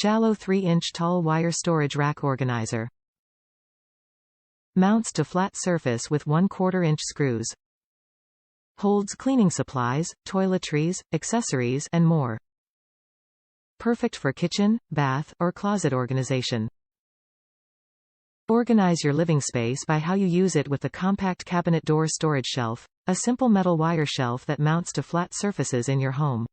Shallow 3-inch tall wire storage rack organizer. Mounts to flat surface with 1/4 inch screws. Holds cleaning supplies, toiletries, accessories, and more. Perfect for kitchen, bath, or closet organization. Organize your living space by how you use it with the compact cabinet door storage shelf, a simple metal wire shelf that mounts to flat surfaces in your home.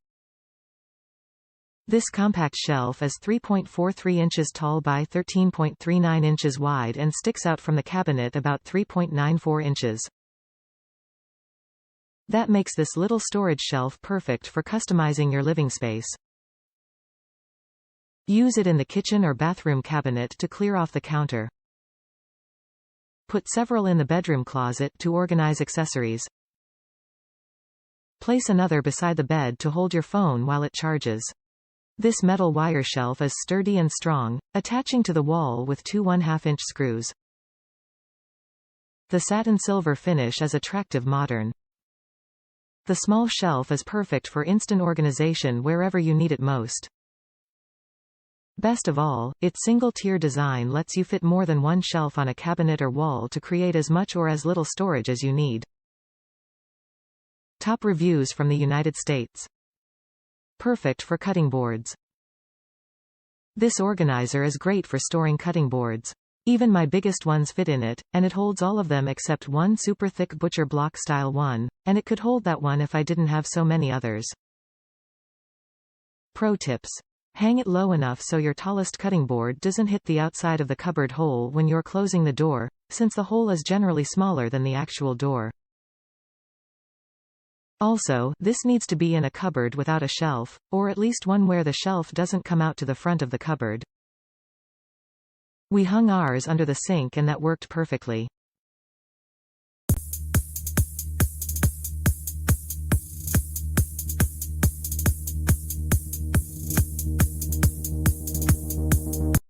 This compact shelf is 3.43 inches tall by 13.39 inches wide and sticks out from the cabinet about 3.94 inches. That makes this little storage shelf perfect for customizing your living space. Use it in the kitchen or bathroom cabinet to clear off the counter. Put several in the bedroom closet to organize accessories. Place another beside the bed to hold your phone while it charges. This metal wire shelf is sturdy and strong, attaching to the wall with two 1/2 inch screws. The satin silver finish is attractive modern. The small shelf is perfect for instant organization wherever you need it most. Best of all, its single-tier design lets you fit more than one shelf on a cabinet or wall to create as much or as little storage as you need. Top reviews from the United States. Perfect for cutting boards. This organizer is great for storing cutting boards. Even my biggest ones fit in it, and it holds all of them except one super thick butcher block style one, and it could hold that one if I didn't have so many others. Pro tips. Hang it low enough so your tallest cutting board doesn't hit the outside of the cupboard hole when you're closing the door, since the hole is generally smaller than the actual door. Also, this needs to be in a cupboard without a shelf, or at least one where the shelf doesn't come out to the front of the cupboard. We hung ours under the sink and that worked perfectly.